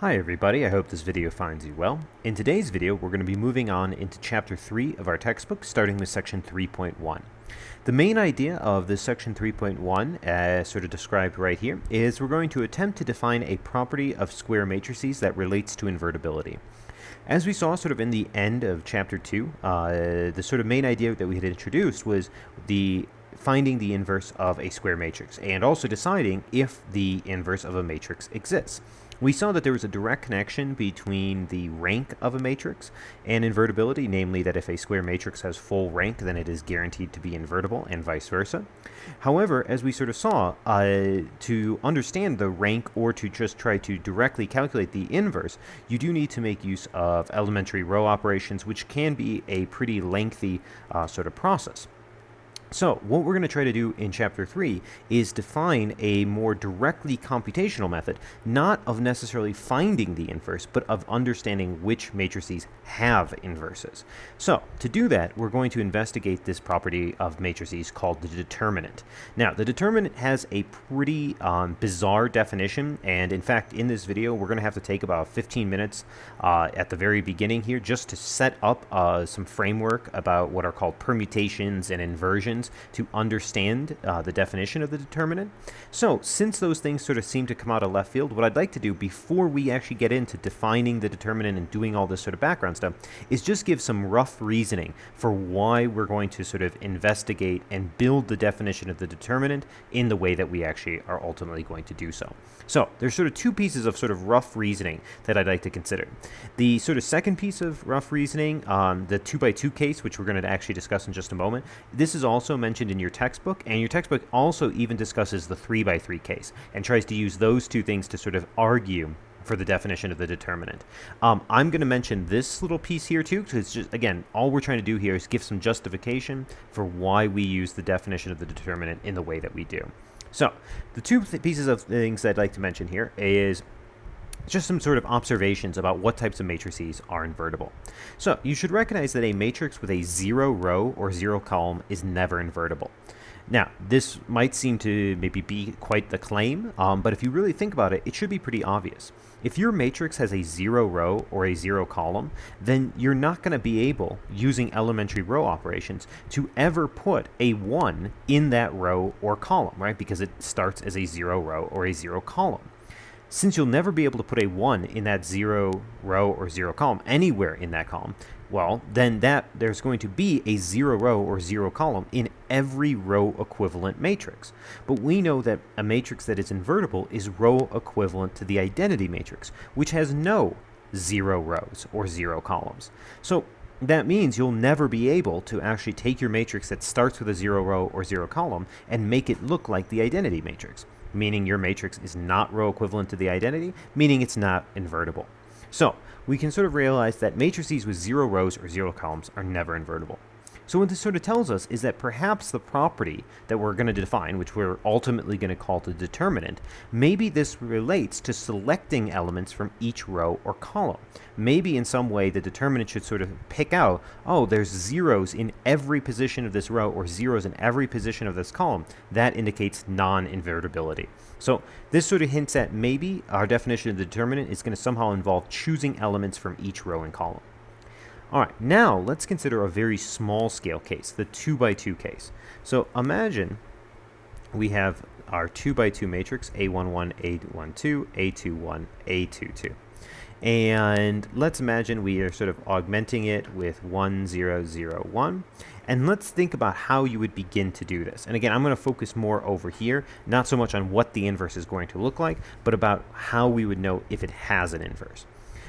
Hi everybody, I hope this video finds you well. In today's video, we're going to be moving on into Chapter 3 of our textbook, starting with Section 3.1. The main idea of this Section 3.1, as sort of described right here, is we're going to attempt to define a property of square matrices that relates to invertibility. As we saw sort of in the end of Chapter 2, the sort of main idea that we had introduced was finding the inverse of a square matrix and also deciding if the inverse of a matrix exists. We saw that there was a direct connection between the rank of a matrix and invertibility, namely that if a square matrix has full rank, then it is guaranteed to be invertible and vice versa. However, as we sort of saw, to understand the rank or to just try to directly calculate the inverse, you do need to make use of elementary row operations, which can be a pretty lengthy sort of process. So what we're going to try to do in Chapter 3 is define a more directly computational method, not of necessarily finding the inverse, but of understanding which matrices have inverses. So to do that, we're going to investigate this property of matrices called the determinant. Now, the determinant has a pretty bizarre definition, and in fact, in this video, we're going to have to take about 15 minutes at the very beginning here just to set up some framework about what are called permutations and inversions to understand the definition of the determinant. So since those things sort of seem to come out of left field, what I'd like to do before we actually get into defining the determinant and doing all this sort of background stuff is just give some rough reasoning for why we're going to sort of investigate and build the definition of the determinant in the way that we actually are ultimately going to do so. So there's sort of two pieces of sort of rough reasoning that I'd like to consider. The sort of second piece of rough reasoning, the 2x2 case, which we're going to actually discuss in just a moment, this is also mentioned in your textbook, and your textbook also even discusses the 3x3 case and tries to use those two things to sort of argue for the definition of the determinant. I'm going to mention this little piece here too, because it's just, again, all we're trying to do here is give some justification for why we use the definition of the determinant in the way that we do. So the two pieces of things I'd like to mention here is just some sort of observations about what types of matrices are invertible. So you should recognize that a matrix with a 0 row or 0 column is never invertible. Now, this might seem to maybe be quite the claim, but if you really think about it, it should be pretty obvious. If your matrix has a 0 row or a 0 column, then you're not going to be able, using elementary row operations, to ever put a 1 in that row or column, right? Because it starts as a 0 row or a 0 column. Since you'll never be able to put a 1 in that 0 row or 0 column, anywhere in that column, well, then there's going to be a 0 row or 0 column in every row equivalent matrix. But we know that a matrix that is invertible is row equivalent to the identity matrix, which has no 0 rows or 0 columns. So that means you'll never be able to actually take your matrix that starts with a 0 row or 0 column and make it look like the identity matrix, meaning your matrix is not row equivalent to the identity, meaning it's not invertible. So we can sort of realize that matrices with 0 rows or 0 columns are never invertible. So what this sort of tells us is that perhaps the property that we're going to define, which we're ultimately going to call the determinant, maybe this relates to selecting elements from each row or column. Maybe in some way the determinant should sort of pick out, oh, there's zeros in every position of this row or zeros in every position of this column. That indicates non-invertibility. So this sort of hints at maybe our definition of the determinant is going to somehow involve choosing elements from each row and column. All right, now let's consider a very small scale case, the 2x2 case. So imagine we have our 2x2 matrix, A11, A12, A21, A22. And let's imagine we are sort of augmenting it with 1, 0, 0, 1. And let's think about how you would begin to do this. And again, I'm going to focus more over here, not so much on what the inverse is going to look like, but about how we would know if it has an inverse.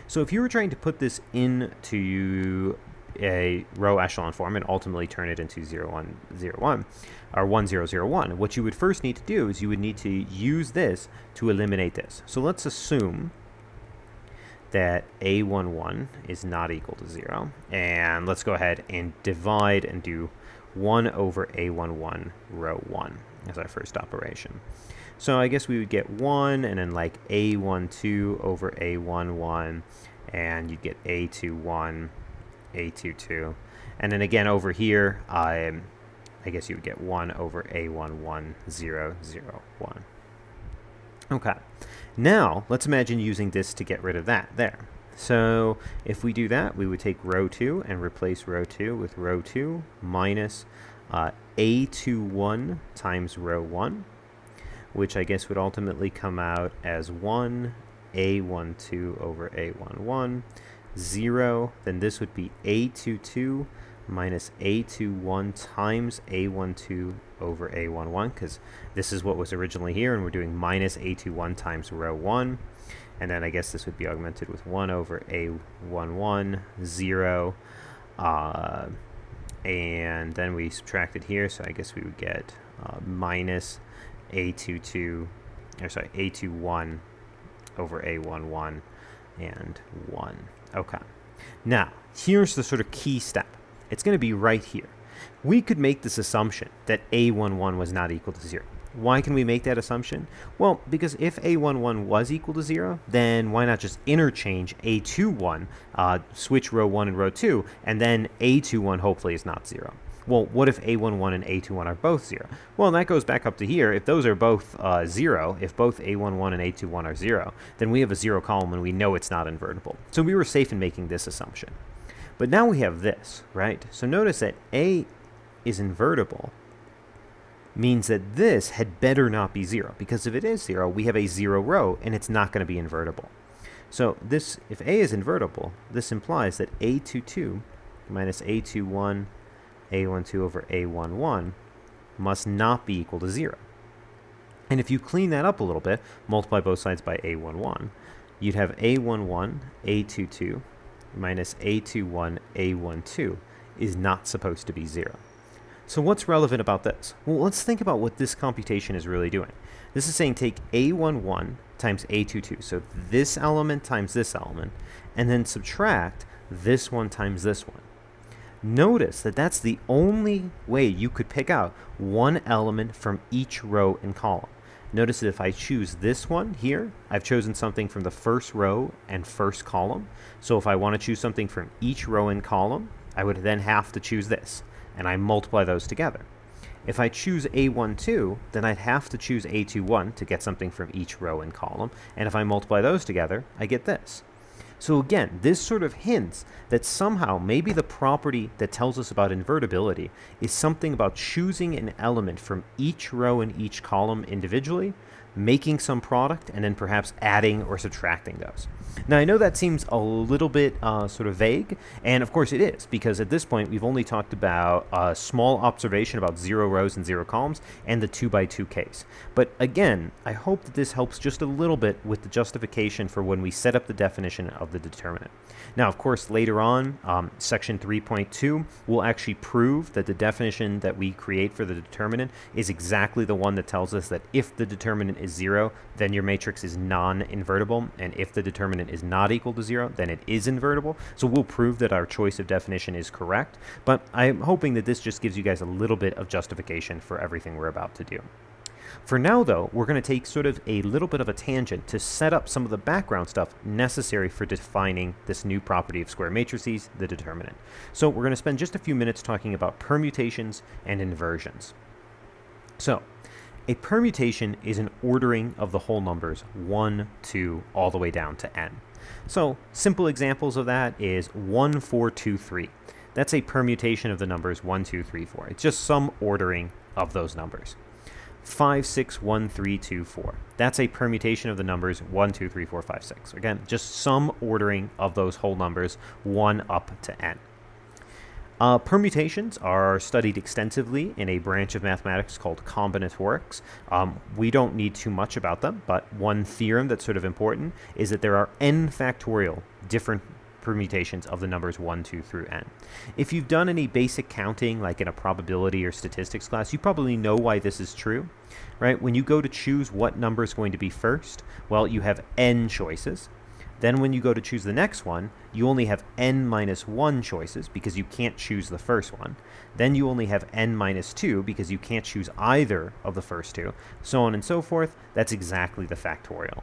So if you were trying to put this into a row echelon form and ultimately turn it into 0, 1, 0, 1, or 1, 0, 0, 1, what you would first need to do is you would need to use this to eliminate this. So let's assume that A11 is not equal to 0. And let's go ahead and divide and do 1 over A11 row 1 as our first operation. So I guess we would get 1 and then like A12 over A11, and you'd get A21, A22. And then again over here, I guess you would get 1 over A11, 0, 0, 1. Okay. Now, let's imagine using this to get rid of that there. So if we do that, we would take row 2 and replace row 2 with row 2 minus A21 times row 1, which I guess would ultimately come out as 1 A12 over A11, 0. Then this would be A22 minus A21 times A12 over A11, because this is what was originally here, and we're doing minus A21 times row 1. And then I guess this would be augmented with 1 over A11, 0. And then we subtract it here, so I guess we would get minus A21 over A11 and 1. Okay. Now, here's the sort of key step. It's going to be right here. We could make this assumption that A11 was not equal to 0. Why can we make that assumption? Well, because if A11 was equal to 0, then why not just interchange A21, switch row 1 and row 2, and then A21 hopefully is not 0. Well, what if A11 and A21 are both 0? Well, that goes back up to here. If those are both 0, if both A11 and A21 are 0, then we have a 0 column and we know it's not invertible. So we were safe in making this assumption. But now we have this, right? So notice that A is invertible means that this had better not be 0, because if it is 0, we have a 0 row and it's not going to be invertible. So this, if A is invertible, this implies that A22 minus A21 A12 over A11 must not be equal to 0. And if you clean that up a little bit, multiply both sides by A11, you'd have A11 A22 minus A21 A12 is not supposed to be 0. So what's relevant about this? Well, let's think about what this computation is really doing. This is saying take A11 times A22, so this element times this element, and then subtract this one times this one. Notice that that's the only way you could pick out one element from each row and column. Notice that if I choose this one here, I've chosen something from the first row and first column. So if I want to choose something from each row and column, I would then have to choose this, and I multiply those together. If I choose A12, then I'd have to choose A21 to get something from each row and column, and if I multiply those together, I get this. So again, this sort of hints that somehow maybe the property that tells us about invertibility is something about choosing an element from each row and each column individually, making some product, and then perhaps adding or subtracting those. Now, I know that seems a little bit sort of vague, and of course it is, because at this point we've only talked about a small observation about 0 rows and 0 columns and the 2x2 case. But again, I hope that this helps just a little bit with the justification for when we set up the definition of the determinant. Now, of course, later on, section 3.2 will actually prove that the definition that we create for the determinant is exactly the one that tells us that if the determinant is 0, then your matrix is non-invertible, and if the determinant is not equal to 0, then it is invertible. So we'll prove that our choice of definition is correct, but I'm hoping that this just gives you guys a little bit of justification for everything we're about to do. For now, though, we're going to take sort of a little bit of a tangent to set up some of the background stuff necessary for defining this new property of square matrices, the determinant. So we're going to spend just a few minutes talking about permutations and inversions. So a permutation is an ordering of the whole numbers 1, 2, all the way down to n. So simple examples of that is 1, 4, 2, 3. That's a permutation of the numbers 1, 2, 3, 4. It's just some ordering of those numbers. 5, 6, 1, 3, 2, 4. That's a permutation of the numbers 1, 2, 3, 4, 5, 6. Again, just some ordering of those whole numbers 1 up to n. Permutations are studied extensively in a branch of mathematics called combinatorics. We don't need too much about them, but one theorem that's sort of important is that there are n factorial different permutations of the numbers 1, 2 through n. If you've done any basic counting, like in a probability or statistics class, you probably know why this is true, right? When you go to choose what number is going to be first, well, you have n choices. Then when you go to choose the next one, you only have n minus 1 choices because you can't choose the first one. Then you only have n minus 2 because you can't choose either of the first two, so on and so forth. That's exactly the factorial.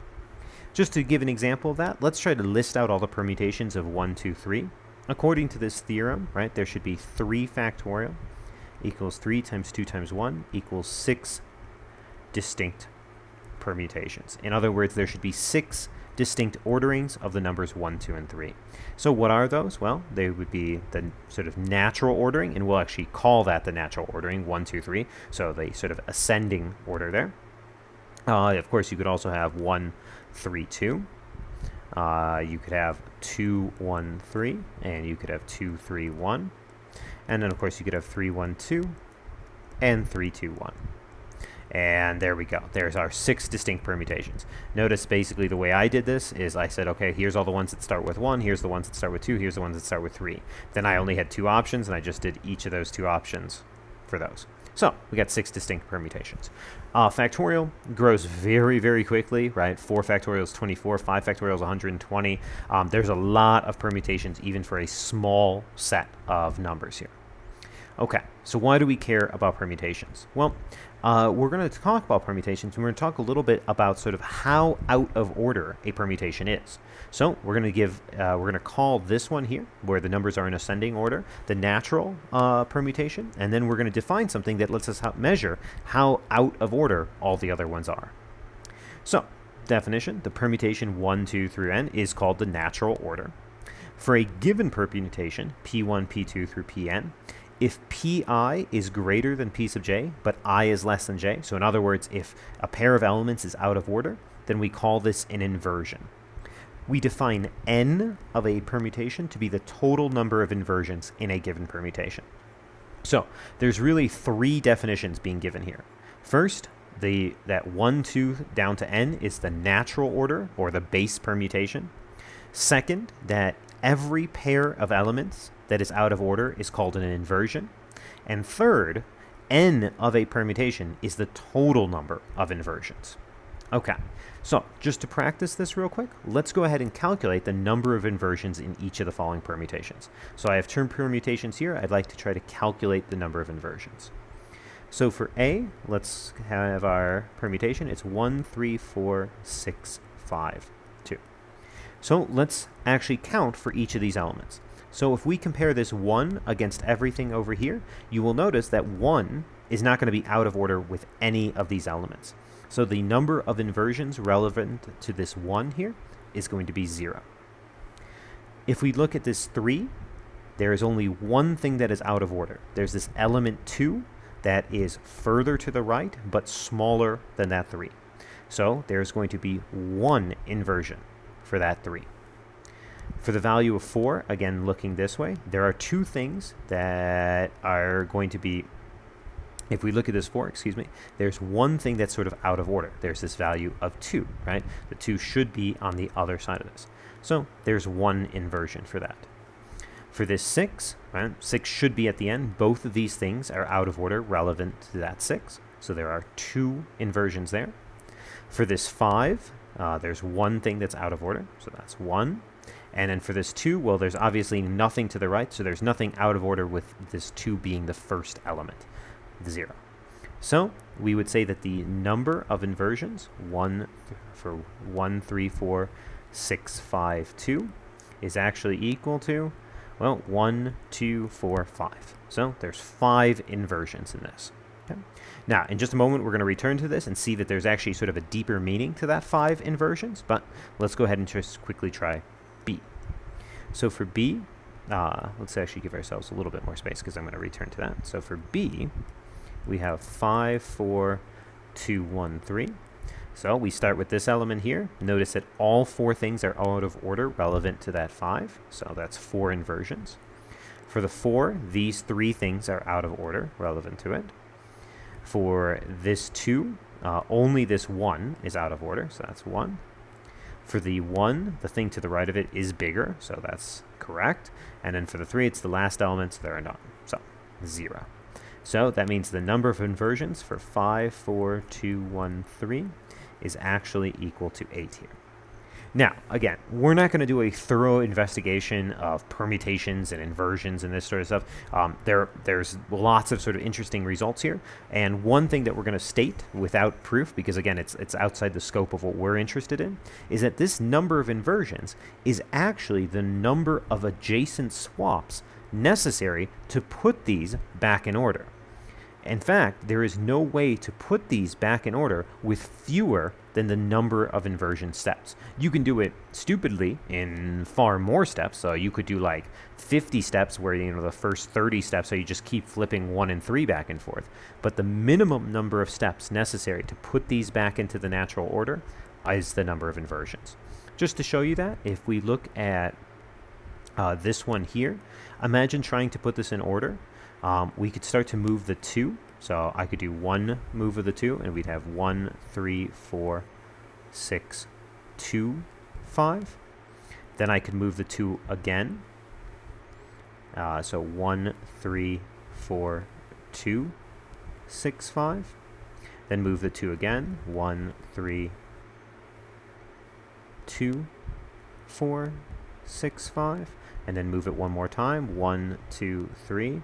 Just to give an example of that, let's try to list out all the permutations of 1, 2, 3. According to this theorem, right, there should be 3 factorial equals 3 times 2 times 1 equals 6 distinct permutations. In other words, there should be 6 distinct orderings of the numbers 1, 2, and 3. So what are those? Well, they would be the sort of natural ordering, and we'll actually call that the natural ordering, 1, 2, 3. So the sort of ascending order there. Of course, you could also have 1, 3, 2. You could have 2, 1, 3, and you could have 2, 3, 1. And then, of course, you could have 3, 1, 2, and 3, 2, 1. And there we go. There's our 6 distinct permutations. Notice basically the way I did this is I said, okay, here's all the ones that start with 1, here's the ones that start with 2, here's the ones that start with 3. Then I only had 2 options, and I just did each of those 2 options for those. So we got 6 distinct permutations. Factorial grows very, very quickly, right? 4 factorial is 24, 5 factorial is 120. There's a lot of permutations even for a small set of numbers here. Okay, so why do we care about permutations? Well, we're going to talk about permutations, and we're going to talk a little bit about sort of how out of order a permutation is. So we're going to call this one here, where the numbers are in ascending order, the natural permutation, and then we're going to define something that lets us measure how out of order all the other ones are. So, definition, the permutation 1, 2 through n is called the natural order. For a given permutation, p1, p2 through pn, if pi is greater than p sub j, but I is less than j, so in other words, if a pair of elements is out of order, then we call this an inversion. We define n of a permutation to be the total number of inversions in a given permutation. So there's really 3 definitions being given here. First, that 1, 2 down to n is the natural order, or the base permutation. Second, that every pair of elements that is out of order is called an inversion. And third, n of a permutation is the total number of inversions. Okay, so just to practice this real quick, let's go ahead and calculate the number of inversions in each of the following permutations. So I have term permutations here. I'd like to try to calculate the number of inversions. So for A, let's have our permutation. It's 1, 3, 4, 6, 5, 2. So let's actually count for each of these elements. So if we compare this 1 against everything over here, you will notice that 1 is not going to be out of order with any of these elements. So the number of inversions relevant to this 1 here is going to be 0. If we look at this 3, there is only one thing that is out of order. There's this element 2 that is further to the right, but smaller than that 3. So there's going to be 1 inversion for that 3. For the value of 4, again looking this way, there are 2 things that are going to be, if we look at this 4, there's one thing that's sort of out of order. There's this value of 2, right? The 2 should be on the other side of this. So there's 1 inversion for that. For this 6, right, 6 should be at the end. Both of these things are out of order relevant to that 6. So there are 2 inversions there. For this 5, there's one thing that's out of order. So that's 1. And then for this 2, well, there's obviously nothing to the right, so there's nothing out of order with this 2 being the first element, 0. So we would say that the number of inversions, 1, 3, 4, 6, 5, 2, is actually equal to, well, 1, 2, 4, 5. So there's 5 inversions in this. Okay. Now, in just a moment, we're going to return to this and see that there's actually sort of a deeper meaning to that 5 inversions, but let's go ahead and just quickly try B. So for B, let's actually give ourselves a little bit more space because I'm going to return to that. So for B, we have 5, 4, 2, 1, 3. So we start with this element here. Notice that all 4 things are out of order relevant to that 5. So that's 4 inversions. For the 4, these 3 things are out of order relevant to it. For this 2, only this 1 is out of order. So that's 1. For the 1, the thing to the right of it is bigger, so that's correct. And then for the 3, it's the last element, so there are none. So 0. So that means the number of inversions for 5, 4, 2, 1, 3 is actually equal to 8 here. Now, again, we're not going to do a thorough investigation of permutations and inversions and this sort of stuff. There's lots of sort of interesting results here. And one thing that we're going to state without proof, because again, it's outside the scope of what we're interested in, is that this number of inversions is actually the number of adjacent swaps necessary to put these back in order. In fact, there is no way to put these back in order with fewer than than the number of inversion steps. You can do it stupidly in far more steps. So you could do like 50 steps where, the first 30 steps, so you just keep flipping 1 and 3 back and forth. But the minimum number of steps necessary to put these back into the natural order is the number of inversions. Just to show you that, if we look at this one here, imagine trying to put this in order. We could start to move the 2. So I could do 1 move of the 2, and we'd have 1, 3, 4, 6, 2, 5. Then I could move the 2 again. So 1, 3, 4, 2, 6, 5. Then move the 2 again. 1, 3, 2, 4, 6, 5. And then move it one more time. 1, 2, 3,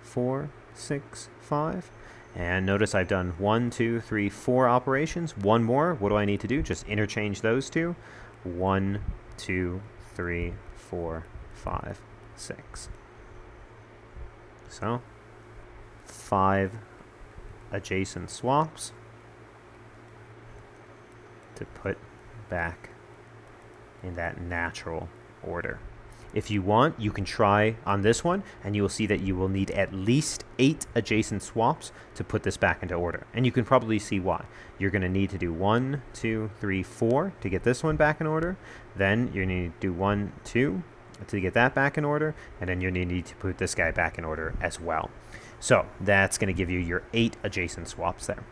4, 6, 5. And notice I've done 1, 2, 3, 4 operations. One more. What do I need to do? Just interchange those two. 1, 2, 3, 4, 5, 6. So 5 adjacent swaps to put back in that natural order. If you want, you can try on this one, and you will see that you will need at least 8 adjacent swaps to put this back into order. And you can probably see why. You're going to need to do 1, 2, 3, 4 to get this one back in order. Then you need to do 1, 2 to get that back in order. And then you need to put this guy back in order as well. So that's going to give you your 8 adjacent swaps there.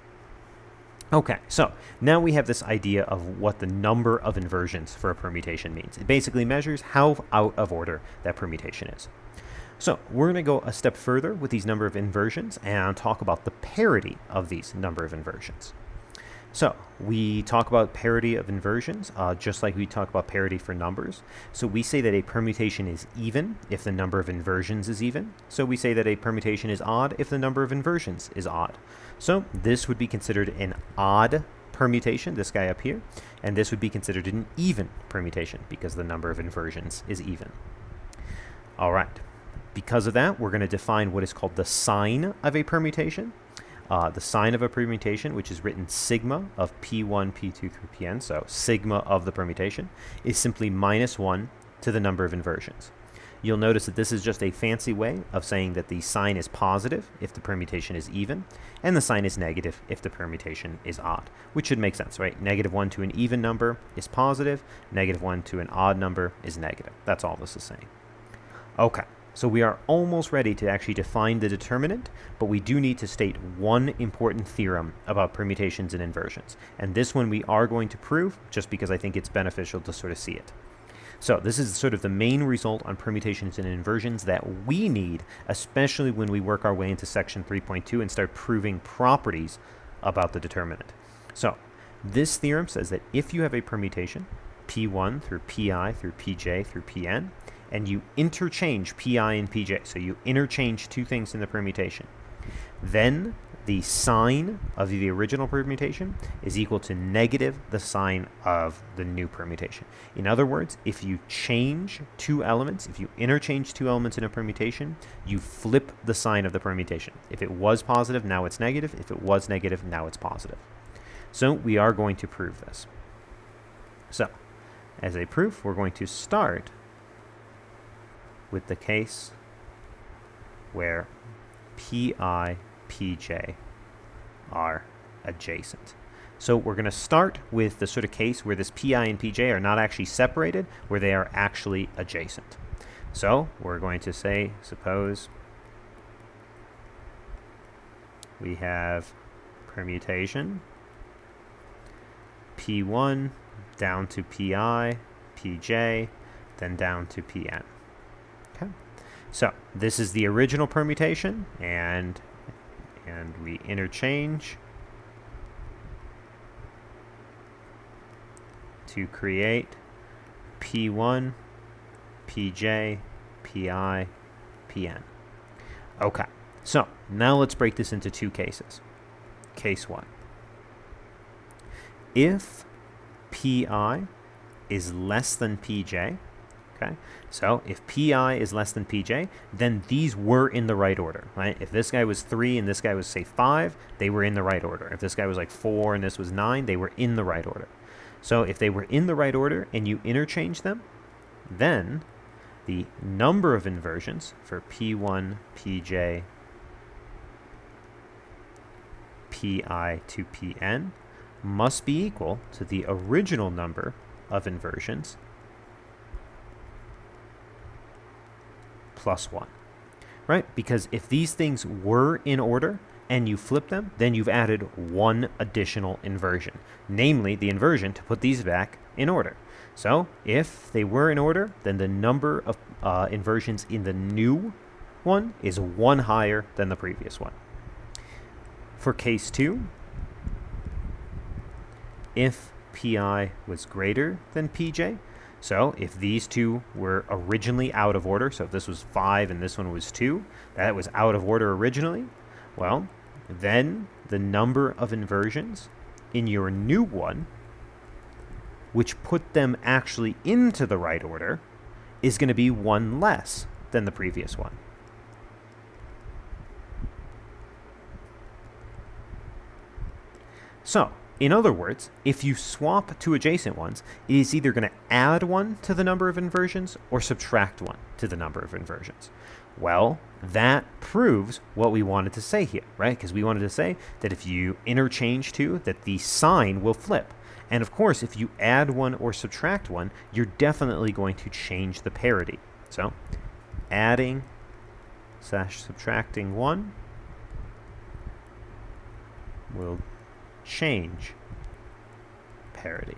Okay, so now we have this idea of what the number of inversions for a permutation means. It basically measures how out of order that permutation is. So we're going to go a step further with these number of inversions and talk about the parity of these number of inversions. So we talk about parity of inversions just like we talk about parity for numbers. So we say that a permutation is even if the number of inversions is even. So we say that a permutation is odd if the number of inversions is odd. So this would be considered an odd permutation, this guy up here, and this would be considered an even permutation because the number of inversions is even. All right. Because of that, we're going to define what is called the sign of a permutation. The sign of a permutation, which is written sigma of P1, P2 through Pn, so sigma of the permutation, is simply -1 to the number of inversions. You'll notice that this is just a fancy way of saying that the sign is positive if the permutation is even, and the sign is negative if the permutation is odd, which should make sense, right? -1 to an even number is positive, -1 to an odd number is negative. That's all this is saying. Okay. So we are almost ready to actually define the determinant, but we do need to state one important theorem about permutations and inversions. And this one we are going to prove just because I think it's beneficial to sort of see it. So this is sort of the main result on permutations and inversions that we need, especially when we work our way into section 3.2 and start proving properties about the determinant. So this theorem says that if you have a permutation, P1 through Pi through Pj through Pn, and you interchange Pi and Pj, so you interchange two things in the permutation, then the sign of the original permutation is equal to negative the sign of the new permutation. In other words, if you change two elements, if you interchange two elements in a permutation, you flip the sign of the permutation. If it was positive, now it's negative. If it was negative, now it's positive. So we are going to prove this. So as a proof, we're going to start with the case where Pi, Pj are adjacent. So we're going to start with the sort of case where this Pi and Pj are not actually separated, where they are actually adjacent. So we're going to say, suppose we have permutation P1 down to Pi, Pj, then down to Pn. Okay. So this is the original permutation, and we interchange to create P1, Pj, Pi, Pn. Okay, so now let's break this into two cases. Case 1. If Pi is less than Pj, Okay, so if pi is less than pj, then these were in the right order, right? If this guy was 3 and this guy was, say, 5, they were in the right order. If this guy was like 4 and this was 9, they were in the right order. So if they were in the right order and you interchange them, then the number of inversions for p1, pj, pi to pn must be equal to the original number of inversions plus 1, right? Because if these things were in order and you flip them, then you've added one additional inversion, namely the inversion to put these back in order. So if they were in order, then the number of inversions in the new one is 1 higher than the previous one. For case 2, if pi was greater than pj, so if these two were originally out of order, so if this was 5 and this one was 2, that was out of order originally, well, then the number of inversions in your new one, which put them actually into the right order, is going to be 1 less than the previous one. So, in other words, if you swap two adjacent ones, it is either going to add 1 to the number of inversions or subtract 1 to the number of inversions. Well, that proves what we wanted to say here, right? Because we wanted to say that if you interchange two, that the sign will flip. And of course, if you add 1 or subtract 1, you're definitely going to change the parity. So, adding / subtracting 1 will change parity.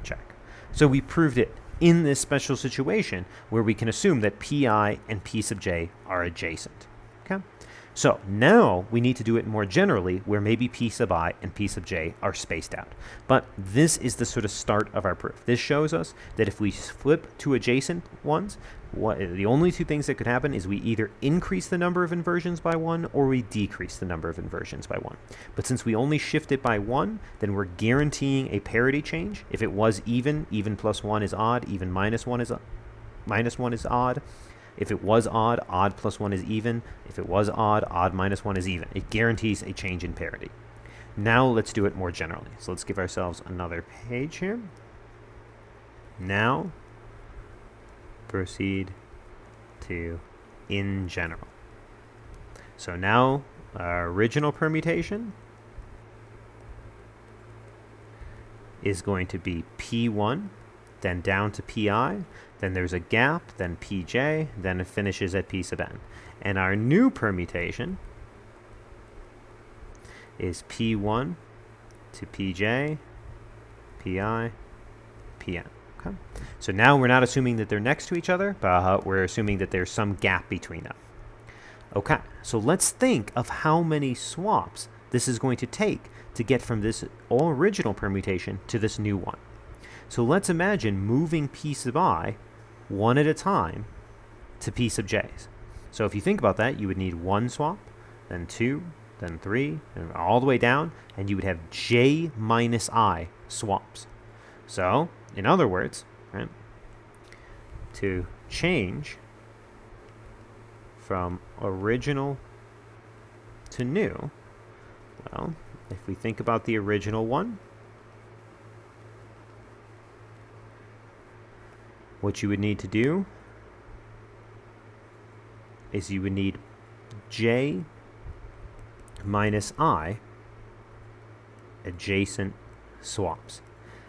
Check. So we proved it in this special situation where we can assume that pi and p sub j are adjacent. Okay? So now we need to do it more generally where maybe p sub I and p sub j are spaced out. But this is the sort of start of our proof. This shows us that if we flip two adjacent ones, the only two things that could happen is we either increase the number of inversions by 1 or we decrease the number of inversions by 1. But since we only shift it by 1, then we're guaranteeing a parity change. If it was even plus 1 is odd, even minus 1 is odd. If it was odd, odd plus 1 is even. If it was odd, odd minus 1 is even. It guarantees a change in parity. Now let's do it more generally. So let's give ourselves another page here. Now proceed to in general. So now our original permutation is going to be P1, then down to Pi, then there's a gap, then Pj, then it finishes at P sub n. And our new permutation is P1 to Pj, Pi, Pn. Okay. So now we're not assuming that they're next to each other, but we're assuming that there's some gap between them. Okay, so let's think of how many swaps this is going to take to get from this original permutation to this new one. So let's imagine moving p sub I one at a time to p sub j's. So if you think about that, you would need 1 swap, then 2, then 3, and all the way down, and you would have j minus I swaps. So, in other words, right, to change from original to new, well, if we think about the original one, what you would need to do is you would need j minus I adjacent swaps.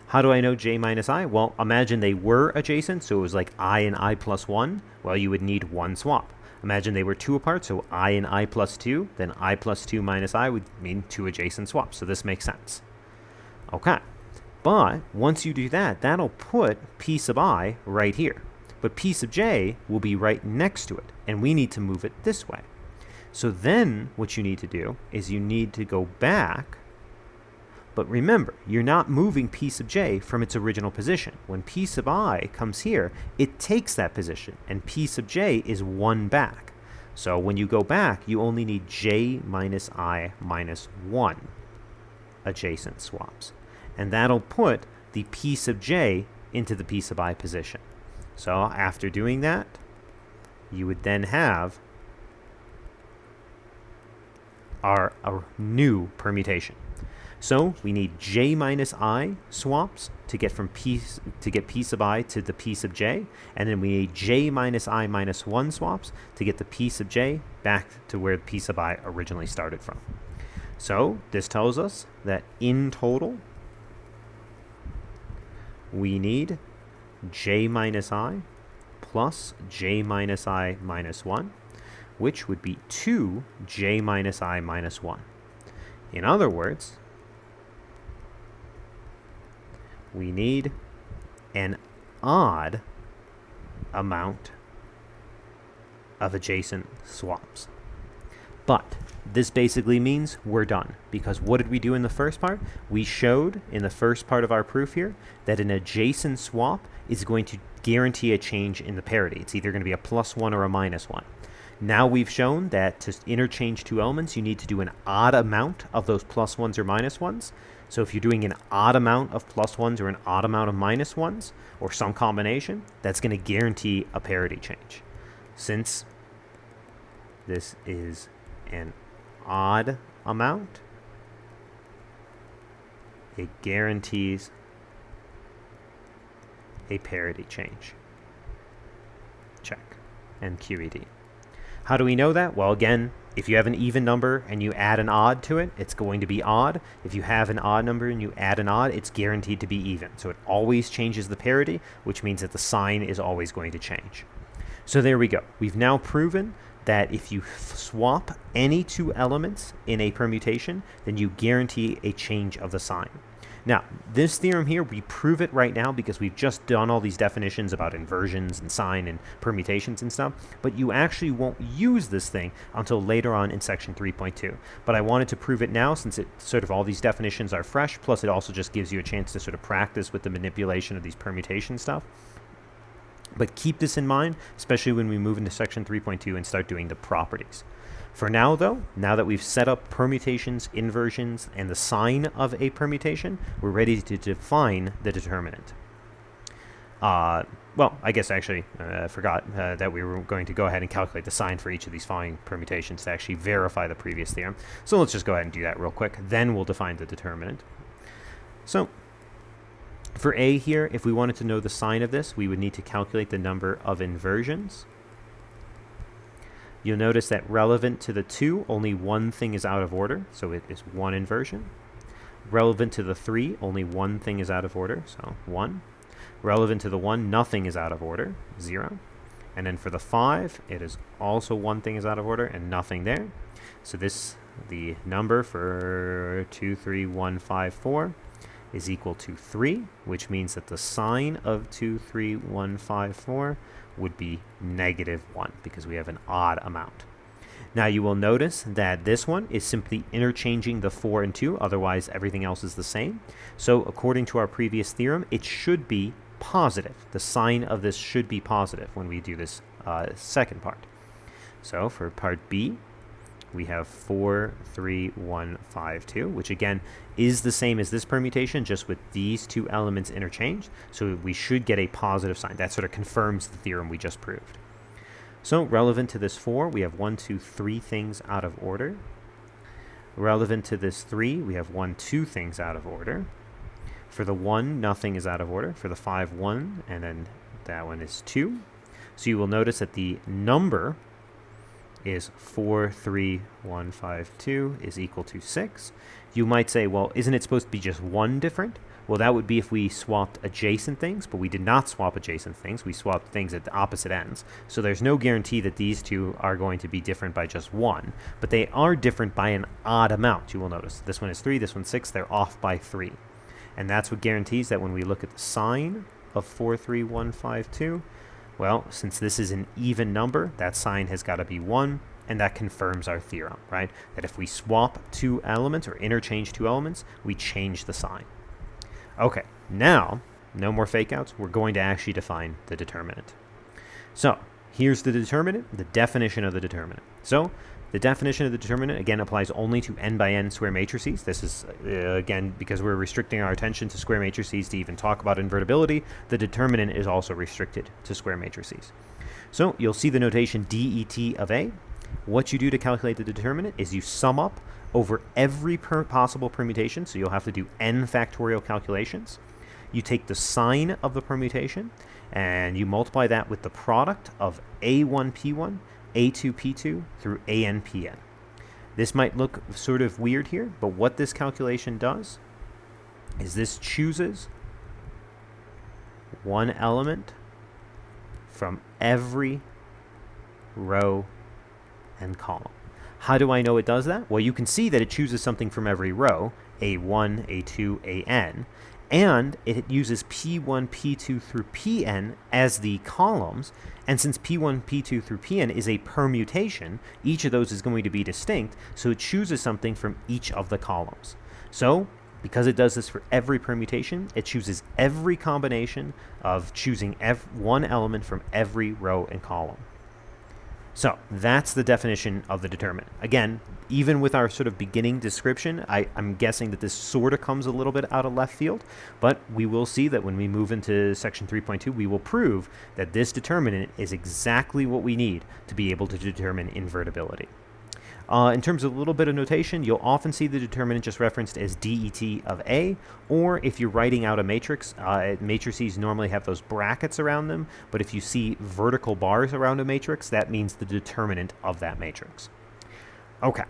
How do I know j minus I? Well, imagine they were adjacent, so it was like I and I plus 1. Well, you would need 1 swap. Imagine they were 2 apart, so I and I plus 2. Then I plus 2 minus I would mean 2 adjacent swaps, so this makes sense. Okay, but once you do that, that'll put p sub I right here. But p sub j will be right next to it, and we need to move it this way. So then what you need to do is you need to go back. But remember, you're not moving p sub j from its original position. When p sub I comes here, it takes that position, and p sub j is 1 back. So when you go back, you only need j minus I minus 1 adjacent swaps. And that'll put the p sub j into the p sub I position. So after doing that, you would then have our new permutation. So we need j minus I swaps to get from p sub I to the p sub j, and then we need j minus I minus 1 swaps to get the p sub j back to where p sub I originally started from. So this tells us that in total we need j minus I plus j minus I minus 1, which would be 2j minus I minus 1. In other words, we need an odd amount of adjacent swaps. But this basically means we're done, because what did we do in the first part? We showed in the first part of our proof here that an adjacent swap is going to guarantee a change in the parity. It's either going to be a +1 or a -1. Now we've shown that to interchange two elements, you need to do an odd amount of those +1s or -1s. So if you're doing an odd amount of +1s or an odd amount of -1s, or some combination, that's going to guarantee a parity change. Since this is an odd amount, it guarantees a parity change. Check. And QED. How do we know that? Well, again, if you have an even number and you add an odd to it, it's going to be odd. If you have an odd number and you add an odd, it's guaranteed to be even. So it always changes the parity, which means that the sign is always going to change. So there we go. We've now proven that if you swap any two elements in a permutation, then you guarantee a change of the sign. Now, this theorem here, we prove it right now because we've just done all these definitions about inversions and sign and permutations and stuff, but you actually won't use this thing until later on in section 3.2. But I wanted to prove it now since it sort of all these definitions are fresh, plus it also just gives you a chance to sort of practice with the manipulation of these permutation stuff. But keep this in mind, especially when we move into section 3.2 and start doing the properties. For now, though, now that we've set up permutations, inversions, and the sign of a permutation, we're ready to define the determinant. Well, I guess actually I forgot that we were going to go ahead and calculate the sign for each of these following permutations to actually verify the previous theorem. So let's just go ahead and do that real quick. Then we'll define the determinant. So for A here, if we wanted to know the sign of this, we would need to calculate the number of inversions. You'll notice that relevant to the 2, only one thing is out of order, so it is 1 inversion. Relevant to the 3, only one thing is out of order, so 1. Relevant to the 1, nothing is out of order, 0. And then for the 5, it is also one thing is out of order and nothing there. So the number for 2, 3, 1, 5, 4 is equal to 3, which means that the sign of 2, 3, 1, 5, 4 would be -1 because we have an odd amount. Now you will notice that this one is simply interchanging the 4 and 2, otherwise everything else is the same. So according to our previous theorem, it should be positive. The sign of this should be positive when we do this second part. So for part B, we have 4, 3, 1, 5, 2, which again is the same as this permutation, just with these two elements interchanged. So we should get a positive sign. That sort of confirms the theorem we just proved. So relevant to this 4, we have 1, 2, 3 things out of order. Relevant to this 3, we have 1, 2 things out of order. For the 1, nothing is out of order. For the 5, 1, and then that one is 2. So you will notice that the number is 4, 3, 1, 5, 2 is equal to 6. You might say, well, isn't it supposed to be just one different? Well, that would be if we swapped adjacent things, but we did not swap adjacent things. We swapped things at the opposite ends. So there's no guarantee that these two are going to be different by just 1, but they are different by an odd amount, you will notice. This one is 3, this one's 6, they're off by 3. And that's what guarantees that when we look at the sign of 4, 3, 1, 5, 2, well, since this is an even number, that sign has got to be 1, and that confirms our theorem, right? That if we swap two elements or interchange two elements, we change the sign. Okay, now, no more fake outs. We're going to actually define the determinant. So, here's the determinant, the definition of the determinant. So, The definition of the determinant, again, applies only to n by n square matrices. This is, again, because we're restricting our attention to square matrices to even talk about invertibility, the determinant is also restricted to square matrices. So you'll see the notation det of A. What you do to calculate the determinant is you sum up over every possible permutation, so you'll have to do n factorial calculations. You take the sign of the permutation, and you multiply that with the product of A1P1, A2P2 through ANPN. This might look sort of weird here, but what this calculation does is this chooses one element from every row and column. How do I know it does that? Well, you can see that it chooses something from every row, A1, A2, AN, and it uses P1, P2 through Pn as the columns. And since P1, P2 through Pn is a permutation, each of those is going to be distinct, so it chooses something from each of the columns. So, because it does this for every permutation, it chooses every combination of choosing one element from every row and column. So that's the definition of the determinant. Again, even with our sort of beginning description, I'm guessing that this sort of comes a little bit out of left field, but we will see that when we move into section 3.2, we will prove that this determinant is exactly what we need to be able to determine invertibility. In terms of a little bit of notation, you'll often see the determinant just referenced as det of A, or if you're writing out a matrix, matrices normally have those brackets around them, but if you see vertical bars around a matrix, that means the determinant of that matrix. Okay,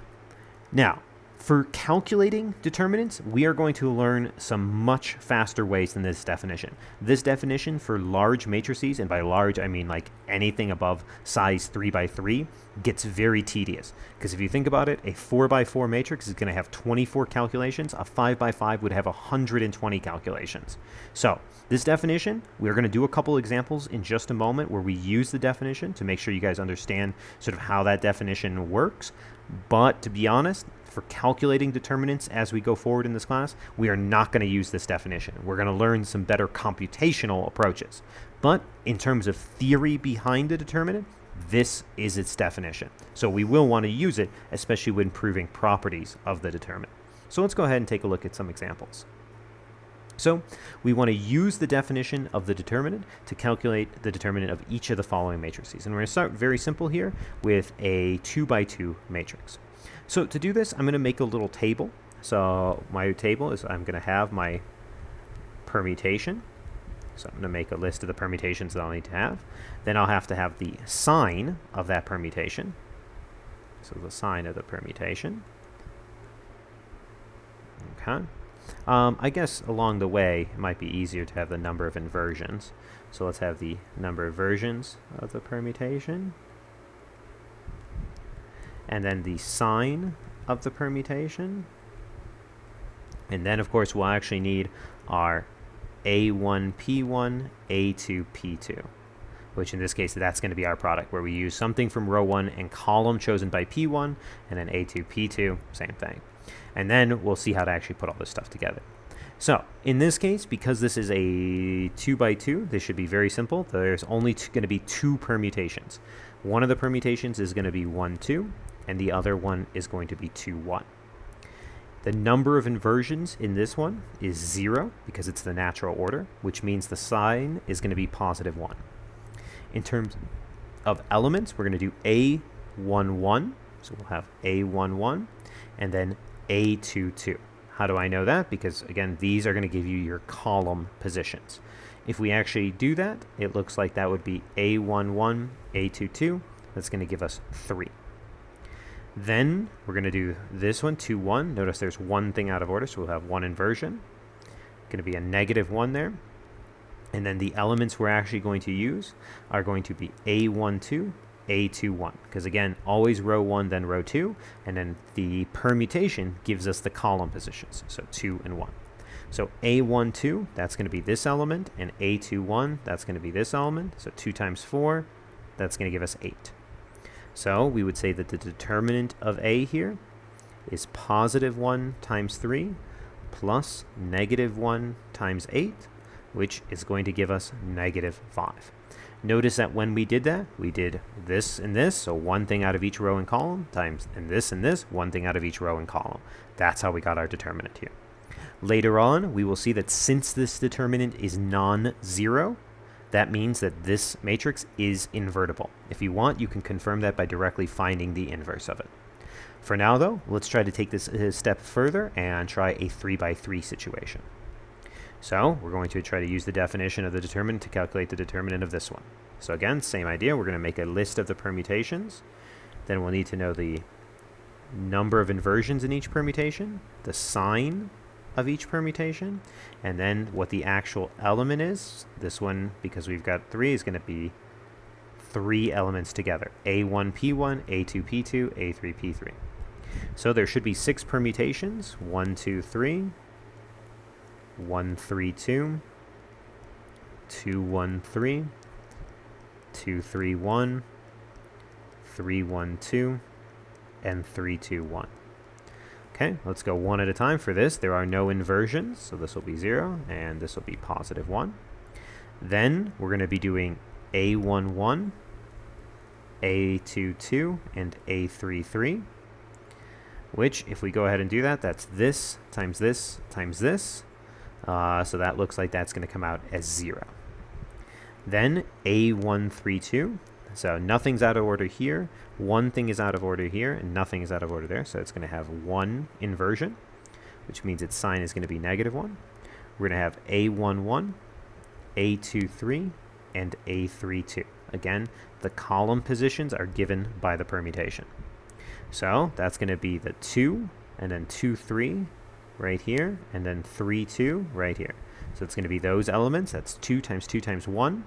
now, for calculating determinants, we are going to learn some much faster ways than this definition. This definition for large matrices, and by large I mean like anything above size 3 by 3, gets very tedious. Because if you think about it, a 4 by 4 matrix is going to have 24 calculations. A 5 by 5 would have 120 calculations. So this definition, we're going to do a couple examples in just a moment where we use the definition to make sure you guys understand sort of how that definition works. But to be honest, for calculating determinants as we go forward in this class, we are not going to use this definition. We're going to learn some better computational approaches. But in terms of theory behind the determinant, this is its definition. So we will want to use it, especially when proving properties of the determinant. So let's go ahead and take a look at some examples. So we want to use the definition of the determinant to calculate the determinant of each of the following matrices. And we're going to start very simple here with a 2 by 2 matrix. So to do this, I'm going to make a little table. So my table is I'm going to have my permutation. So I'm going to make a list of the permutations that I'll need to have. Then I'll have to have the sign of that permutation. So the sign of the permutation. Okay. I guess along the way, it might be easier to have the number of inversions. So let's have the number of versions of the permutation. And then the sign of the permutation. And then, of course, we'll actually need our A1P1, A2P2, which in this case, that's going to be our product, where we use something from row 1 and column chosen by P1, and then A2P2, same thing. And then we'll see how to actually put all this stuff together. So in this case, because this is a 2 by 2, this should be very simple. There's only going to be 2 permutations. One of the permutations is going to be 1, 2, and the other one is going to be 2, 1. The number of inversions in this one is 0 because it's the natural order, which means the sign is going to be positive 1. In terms of elements, we're going to do A11, so we'll have A11, and then A22. How do I know that? Because, again, these are going to give you your column positions. If we actually do that, it looks like that would be A11, A22. That's going to give us 3. Then we're going to do this one, 2, 1. Notice there's one thing out of order, so we'll have one inversion. Going to be a negative 1 there. And then the elements we're actually going to use are going to be A12, A21. Because again, always row 1, then row 2. And then the permutation gives us the column positions. So 2 and 1. So A12, that's going to be this element. And A21, that's going to be this element. So 2 times 4, that's going to give us 8. So we would say that the determinant of A here is positive 1 times 3 plus negative 1 times 8, which is going to give us negative 5. Notice that when we did that, we did this and this, so one thing out of each row and column, times and this, one thing out of each row and column. That's how we got our determinant here. Later on, we will see that since this determinant is non-zero, that means that this matrix is invertible. If you want, you can confirm that by directly finding the inverse of it. For now, though, let's try to take this a step further and try a 3x3 situation. So we're going to try to use the definition of the determinant to calculate the determinant of this one. So again, same idea. We're going to make a list of the permutations. Then we'll need to know the number of inversions in each permutation, the sign of each permutation, and then what the actual element is. This one, because we've got 3, is going to be 3 elements together. A1P1, A2P2, A3P3. So there should be 6 permutations. 1, 2, 3. 1, 3, 2, 2, 1, 3, 2, 3, 1, 3, 1, 2, and 3, 2, 1. Okay, let's go one at a time for this. There are no inversions, so this will be 0, and this will be positive 1. Then we're going to be doing A11, A22, and A33, which, if we go ahead and do that, that's this times this times this. So that looks like that's going to come out as 0. Then A132. So nothing's out of order here. One thing is out of order here, and nothing is out of order there. So it's going to have 1 inversion, which means its sign is going to be -1. We're going to have A11, A23, and A32. Again, the column positions are given by the permutation. So that's going to be the 2, and then 2, 3, right here, and then 3, 2 right here. So it's going to be those elements. That's 2 times 2 times 1.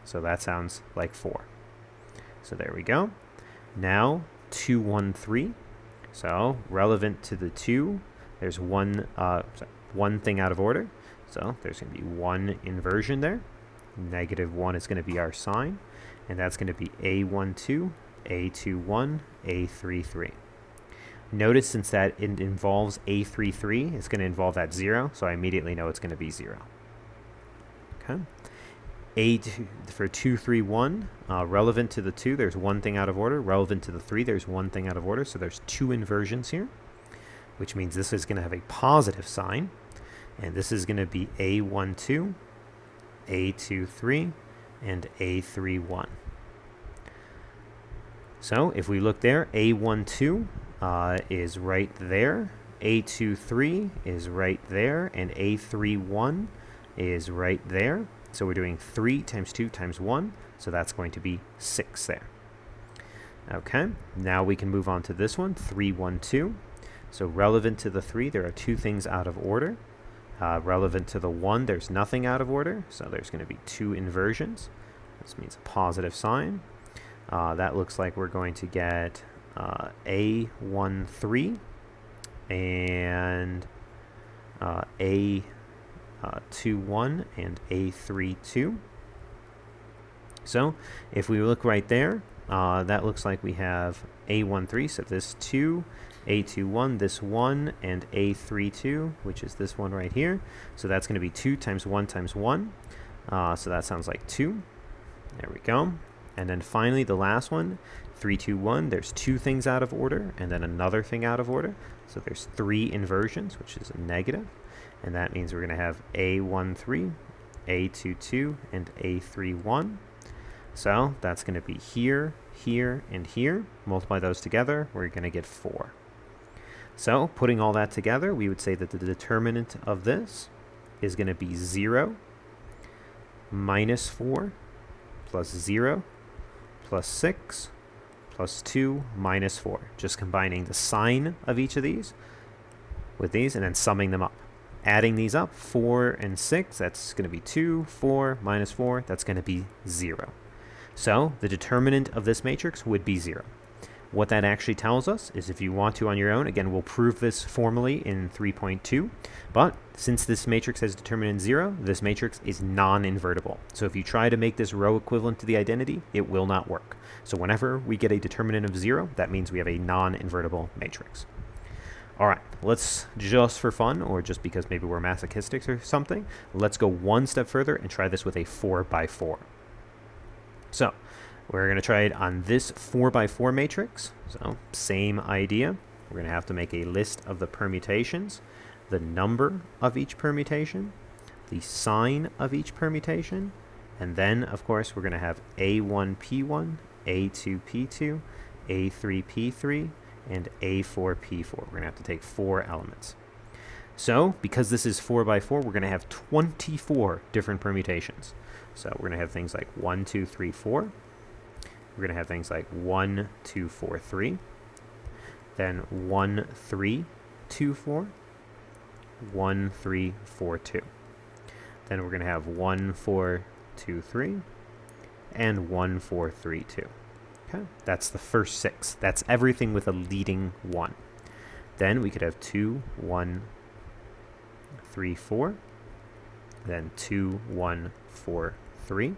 So that sounds like 4. So there we go. Now 2, 1, 3. So relevant to the 2, there's one thing out of order. So there's going to be 1 inversion there. -1 is going to be our sign, and that's going to be A12, A21, A33. Notice since that it involves A33, it's going to involve that 0, so I immediately know it's going to be 0. Okay. A2, for 2, 3, 1, relevant to the 2, there's 1 thing out of order. Relevant to the 3, there's 1 thing out of order, so there's 2 inversions here, which means this is going to have a positive sign, and this is going to be A12, A23, and A31. So if we look there, A12 is right there, A23 is right there, and A31 is right there. So we're doing 3 times 2 times 1, so that's going to be 6 there. Okay, now we can move on to this one, 3, 1, 2. So relevant to the 3, there are 2 things out of order. Relevant to the 1, there's nothing out of order, so there's going to be 2 inversions. This means a positive sign. That looks like we're going to get A13 and A21 and A32. So if we look right there, that looks like we have A13, so this 2, A21, this 1, and A32, which is this one right here. So that's going to be 2 times 1 times 1. So that sounds like 2. There we go. And then finally, the last one, 3, 2, 1. There's 2 things out of order, and then another thing out of order. So there's 3 inversions, which is a negative. And that means we're going to have A13, A22, and A31. So that's going to be here, here, and here. Multiply those together, we're going to get 4. So putting all that together, we would say that the determinant of this is going to be 0 minus 4 plus 0 plus 6 plus 2 minus 4. Just combining the sign of each of these with these and then summing them up. Adding these up, 4 and 6, that's going to be 2, 4 minus 4, that's going to be 0. So the determinant of this matrix would be 0. What that actually tells us is if you want to on your own, again, we'll prove this formally in 3.2, but since this matrix has determinant 0, this matrix is non-invertible. So if you try to make this row equivalent to the identity, it will not work. So whenever we get a determinant of 0, that means we have a non-invertible matrix. All right, let's, just for fun, or just because maybe we're masochistic or something, let's go one step further and try this with a 4 by 4. So we're going to try it on this 4x4 matrix. So same idea. We're going to have to make a list of the permutations, the number of each permutation, the sign of each permutation, and then, of course, we're going to have A1P1, A2P2, A3P3, and A4P4. We're going to have to take 4 elements. So, because this is 4x4, we're going to have 24 different permutations. So we're going to have things like 1, 2, 3, 4. We're going to have things like 1, 2, 4, 3. Then 1, 3, 2, 4. 1, 3, 4, 2. Then we're going to have 1, 4, 2, 3. And 1, 4, 3, 2. Okay, that's the first 6. That's everything with a leading 1. Then we could have 2, 1, 3, 4. Then 2, 1, 4, 3.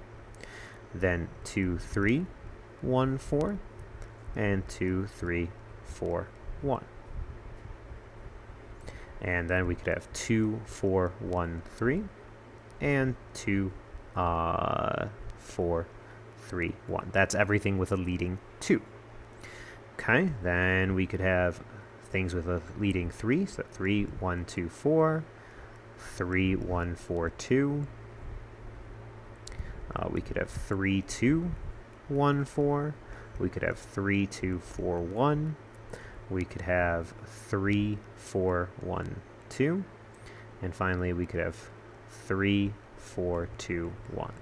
Then 2, 3, 1, 4. And 2, 3, 4, 1. And then we could have 2, 4, 1, 3. And 2, 4, 3, 1. That's everything with a leading 2. Okay, then we could have things with a leading 3. So 3, 1, 2, 4. 3, 1, 4, 2. We could have 3, 2, 1, 4. We could have 3, 2, 4, 1. We could have 3, 4, 1, 2. And finally, we could have 3, 4, 2, 1.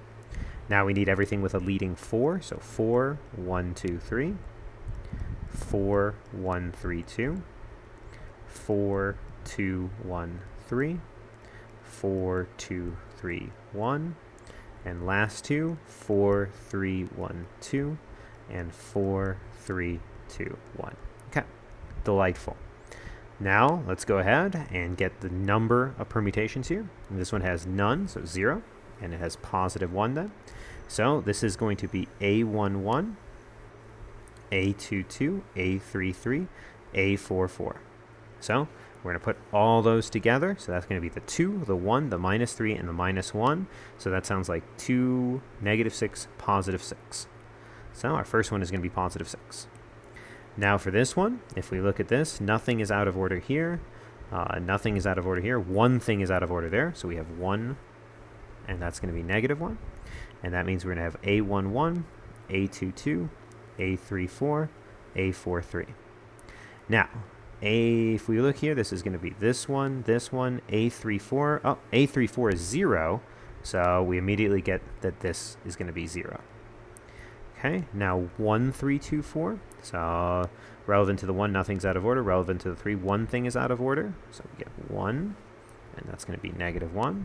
Now we need everything with a leading 4. So 4, 1, 2, 3. 4, 1, 3, 2. 4, 2, 1, 3. 4, 2, 3, 1. And last 2, 4, 3, 1, 2. And 4, 3, 2, 1. Okay, delightful. Now let's go ahead and get the number of permutations here. And this one has none, so 0. And it has positive 1 then. So this is going to be A11, A22, A33, A44. So we're going to put all those together. So that's going to be the 2, the 1, the minus 3, and the minus 1. So that sounds like 2, negative 6, positive 6. So our first one is going to be positive 6. Now for this one, if we look at this, nothing is out of order here. Nothing is out of order here. One thing is out of order there. So we have 1, and that's going to be negative 1. And that means we're going to have A11, A22, A34, A43. Now, if we look here, this is going to be this one, A34. Oh, A34 is 0, so we immediately get that this is going to be 0. Okay, now 1, 3, 2, 4. So relevant to the 1, nothing's out of order. Relevant to the 3, one thing is out of order. So we get 1, and that's going to be negative 1.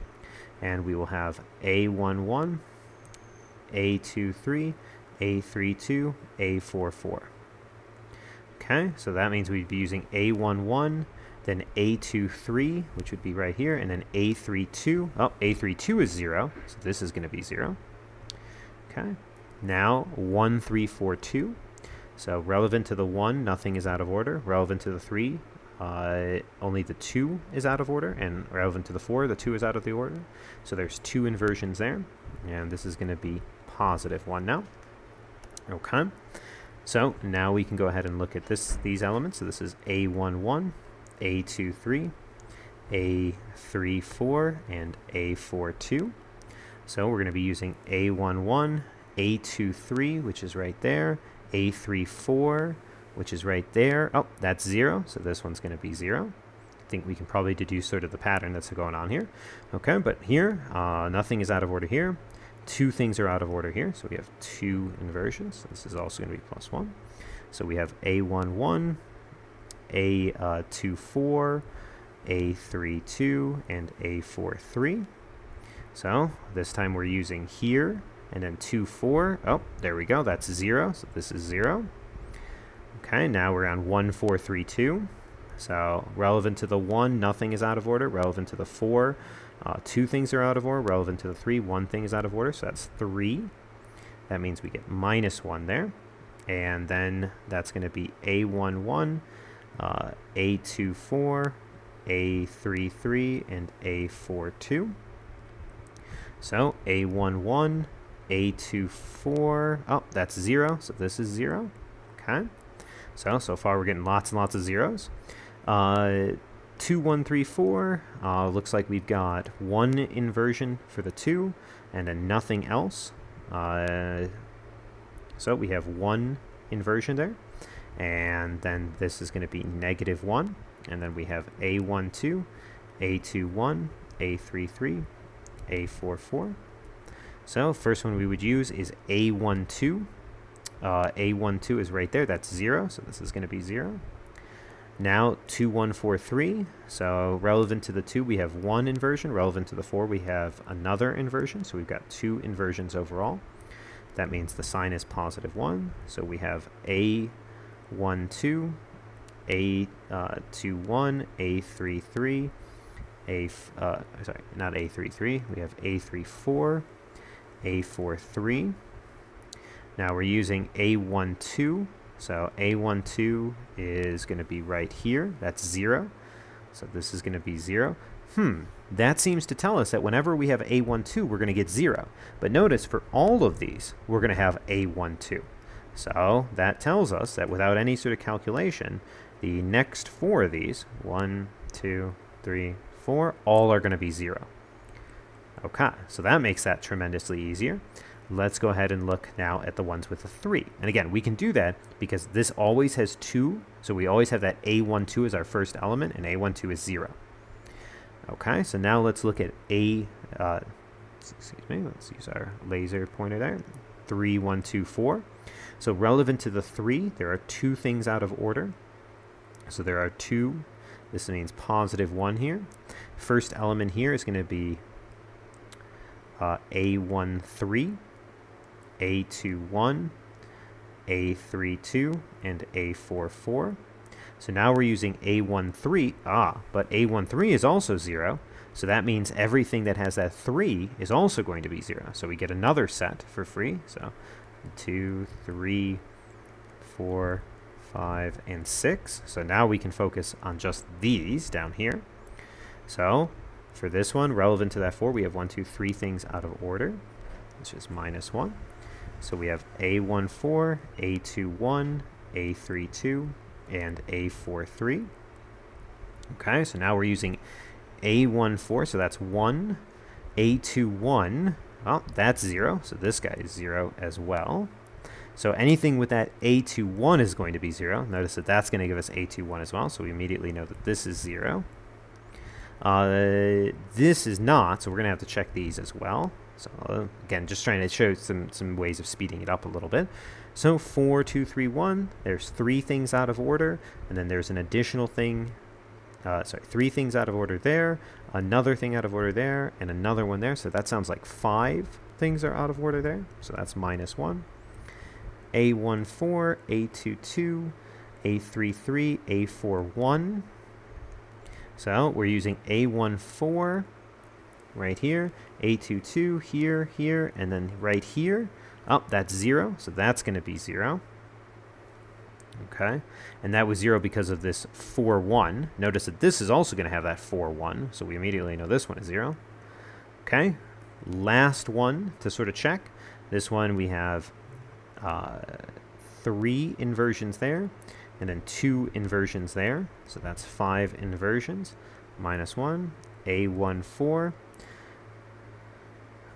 And we will have A11, A23, A32, A44. Okay, so that means we'd be using A11, then A23, which would be right here, and then A32. Oh, A32 is 0, so this is going to be 0. Okay, now 1, 3, 4, 2. So relevant to the 1, nothing is out of order. Relevant to the 3, only the 2 is out of order. And relevant to the 4, the 2 is out of the order. So there's 2 inversions there. And this is going to be positive 1 now. Okay. So now we can go ahead and look at these elements. So this is A11, A23, A34, and A42. So we're going to be using A11, A23, which is right there, A34, which is right there. Oh, that's 0, so this one's going to be 0. I think we can probably deduce sort of the pattern that's going on here. Okay, but here, nothing is out of order here. 2 things are out of order here, so we have 2 inversions. This is also going to be plus 1. So we have A11, A24, A32, and A43. So this time we're using here, and then 2, 4. Oh, there we go. That's 0. So this is 0. Okay, now we're on 1, 4, 3, 2. So relevant to the 1, nothing is out of order. Relevant to the 4, 2 things are out of order. Relevant to the 3, 1 thing is out of order. So that's 3. That means we get minus 1 there. And then that's going to be A11, A24, A33, and A42. So A11, A24, oh, that's 0, so this is 0. Okay, so far we're getting lots and lots of zeros. 2, 1, 3, 4, looks like we've got one inversion for the 2 and a nothing else. So we have one inversion there, and then this is going to be -1, and then we have A12, A21, A33, A44. So first one we would use is A12. A12 is right there, that's 0, so this is going to be 0. Now 2, 1, 4, 3, so relevant to the 2 we have one inversion, relevant to the 4 we have another inversion, so we've got 2 inversions overall. That means the sign is +1, so we have A12, A21, A33, not A33, we have A34, A43. Now we're using A12, so A12 is going to be right here, that's 0, so this is going to be 0. That seems to tell us that whenever we have A12, we're going to get 0. But notice for all of these, we're going to have A12. So that tells us that without any sort of calculation, the next 4 of these, 1, 2, 3, 4, all are going to be 0. Okay, so that makes that tremendously easier. Let's go ahead and look now at the ones with a 3. And again, we can do that because this always has 2, so we always have that A12 as our first element, and A12 is 0. Okay, so now let's look at let's use our laser pointer there, 3, 1, 2, 4. So relevant to the 3, there are 2 things out of order. So there are 2, this means +1 here. First element here is going to be A13, A21, A32, and A44. So now we're using A13, but A13 is also 0, so that means everything that has that 3 is also going to be 0. So we get another set for free, so 2, 3, 4, 5, and 6. So now we can focus on just these down here. So for this one, relevant to that 4, we have 1, 2, 3 things out of order, which is -1. So we have A14, A21, A32, and A43. Okay, so now we're using A14, so that's 1. A21, oh, that's 0, so this guy is 0 as well. So anything with that A21 is going to be 0. Notice that that's going to give us A21 as well, so we immediately know that this is 0. This is not, so we're going to have to check these as well. So again, just trying to show some ways of speeding it up a little bit. So 4, 2, 3, 1, there's 3 things out of order, and then there's an additional thing, 3 things out of order there, another thing out of order there, and another one there. So that sounds like 5 things are out of order there. So that's -1. A14, A22, A33, A41. So we're using A14 right here, A22 here, here, and then right here. Oh, that's 0, so that's going to be 0. Okay, and that was 0 because of this 4-1. Notice that this is also going to have that 4-1, so we immediately know this one is 0. Okay, last one to sort of check. This one we have 3 inversions there, and then 2 inversions there, so that's 5 inversions. -1, A14,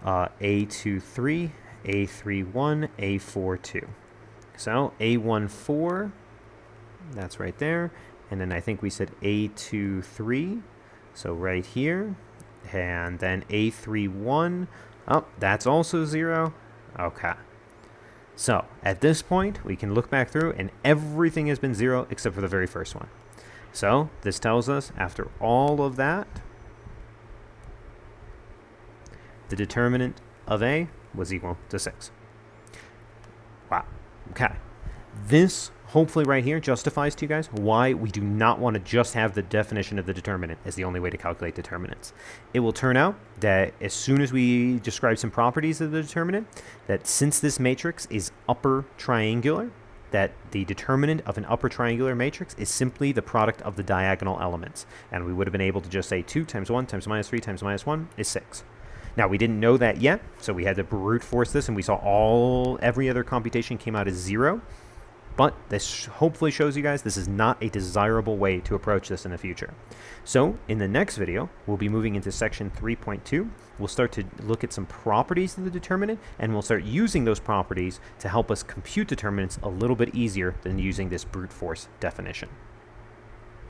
A23, A31, A42. So A14, that's right there, and then I think we said A23, so right here, and then A31, oh, that's also 0. Okay. So at this point, we can look back through, and everything has been 0 except for the very first one. So this tells us, after all of that, the determinant of A was equal to 6. Wow. Okay. This, hopefully right here, justifies to you guys why we do not want to just have the definition of the determinant as the only way to calculate determinants. It will turn out that as soon as we describe some properties of the determinant, that since this matrix is upper triangular, that the determinant of an upper triangular matrix is simply the product of the diagonal elements. And we would have been able to just say 2 times 1 times -3 times -1 is 6. Now, we didn't know that yet, so we had to brute force this, and we saw every other computation came out as 0. But this hopefully shows you guys this is not a desirable way to approach this in the future. So in the next video, we'll be moving into section 3.2. We'll start to look at some properties of the determinant, and we'll start using those properties to help us compute determinants a little bit easier than using this brute force definition.